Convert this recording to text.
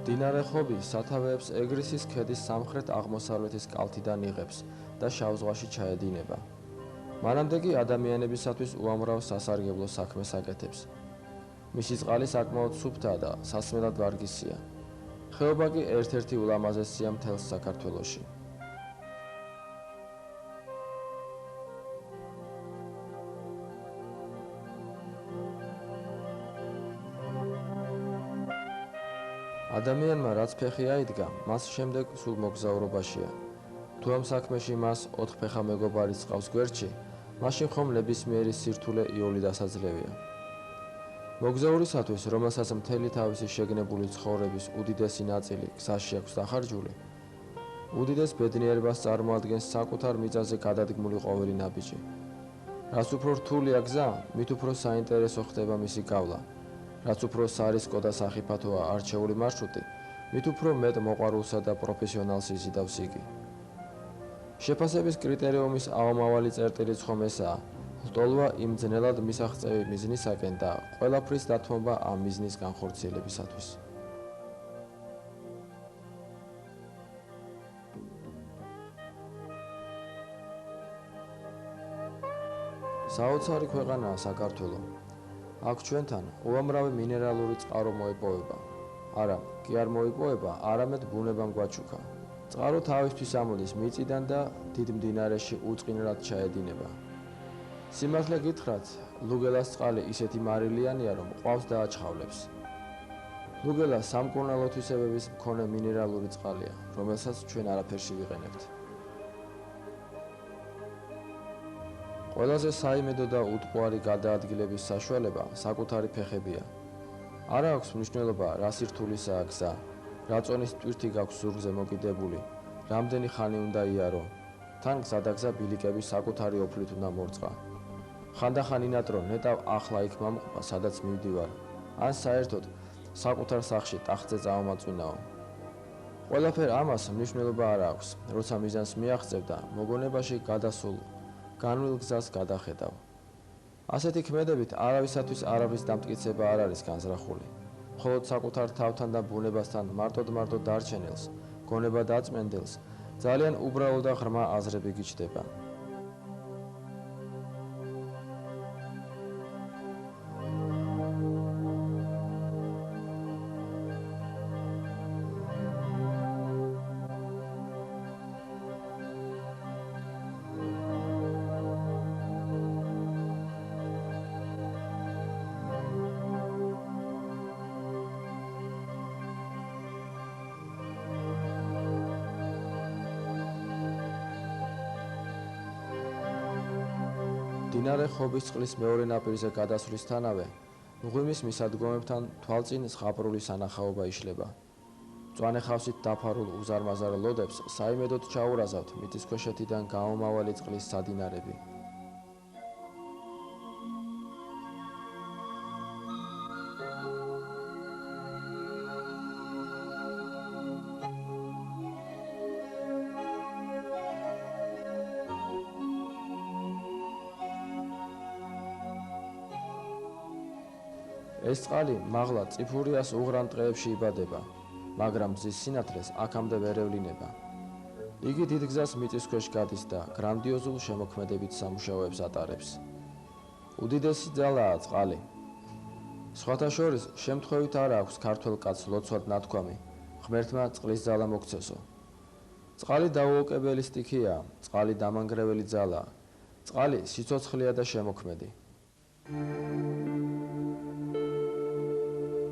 მდინარე ხობი სათავეებს ეგრისის ქედის სამხრეთ-აღმოსავლეთის კალთიდან იღებს და შავ ზღვაში ჩაედინება. მანამდე კი ადამიანებისათვის უამრავ სასარგებლო საქმეს აკეთებს. მისი წყალი საკმაოდ სუფთა და სასმელად ვარგისია. ხეობა კი ერთ-ერთი ულამაზესია მთელს საქართველოში. ადამიანმა რაც ფეხი აიდგა, მას შემდეგ სულ მოგზაურობაშია. თუ ამ საქმეში მას 4 ფეხა მეგობარი წყავს გვერდში, მაშინ ხომ ნებისმიერი სირთულე იოლი დასაძლევია. მოგზაურისათვის, რომელსაც მთელი თავისი შეგნებული ცხოვრების უდიდესი ნაწილი გზაში აქვს დახარჯული, უდიდეს ბედნიერებას წარმოადგენს საკუთარ მიწაზე გადადგმული ყოველი ნაბიჯი. რაც უფრო რთულია გზა, მით უფრო საინტერესო ხდება მისი გავლა. რაც უფრო სარისკო და სახიფათოა არჩეული მარშრუტი, მით უფრო მეტ მოყვარულსა და პროფესიონალს იზიდავს იგი. შეფასების კრიტერიუმის აუამავალი წერტილიც ხომ ესაა, ლტოლვა იმ ძნელად მისაღწევი მიზნისაკენ და ყველაფრის დათმობა ამ მიზნის განხორციელებისათვის. საოცარი ქვეყანაა საქართველო. აქ ჩვენთან უამრავი მინერალური წყარო მოიპოვება. არა, კი არ მოიპოვება, არამედ ბუნებამ გვაჩუქა. წყარო თავისთვის ამოდის მიწიდან და დიდ მდინარეში უწყინრად ჩაედინება. სიმართლე გითხრათ, ლუგელას წყალი ისეთი მარილიანია, რომ ყავს და აჩხავლებს. ლუგელა სამკურნალო თვისებების მქონე მინერალური წყალია, რომელსაც ჩვენ არაფერში ვიყენებთ. ყველაზე საიმედო და უტყუარი გადაადგილების საშუალება საკუთარი ფეხებია. არა აქვს მნიშვნელობა, რა სირთულისაა გზა, რა წონის ტვირთი გაქვს ზურგზე მოკიდებული, რამდენი ხანი უნდა იარო, თან გზადაგზა ბილიკების საკუთარი ოფლით უნდა მორწყა. ხანდახან ინატრო ნეტავ ახლა იქ მომყოფა, სადაც მივდივარ, ან საერთოდ საკუთარ სახლში ტახტზე წავამაწვინაო. ყველაფერ ამას მნიშვნელობა არ აქვს, როცა მიზანს მიაღწევ და მოგონებაში გადასულ განვლილ გზას გადახედავ. ასეთი ქმედებით არავისათვის არავის დამტკიცება არ არის განზრახული. მხოლოდ საკუთარ თავთან და ბუნებასთან მარტოდ დარჩენილს, გონება დაწმენდილს, ძალიან უბრალო და ღრმა აზრები გიჩნდება. მდინარე ხობის წყლის მეორე ნაპირზე გადასვლისთანავე, მღვიმის მისადგომებთან თვალწინ ზღაპრული სანახაობა იშლება. მწვანე ხავსით დაფარულ უზარმაზარ ლოდებს საიმედოდ ჩაურაზავთ მიწისქვეშეთიდან გამომავალი წყლის სადინარები. ეს წყალი მაღლა წიფურიას უღრან ტყეებში იბადება, მაგრამ მზის სინათლეს აქამდე ვერ ევლინება. იგი დიდ გზას მიწისქვეშ გადის და გრანდიოზულ შემოქმედებით სამუშაოებს ატარებს. უდიდესი ძალაა წყალი. სხვათა შორის შემთხვევით არ აქვს ქართველ კაცს ლოცვად ნათქვამი, ღმერთმა წყლის ძალა მოგცესო. წყალი დაუოკებელი სტიქია, წყალი დამანგრეველი ძალაა, წყალი სიცოცხლეა და შემოქმედი.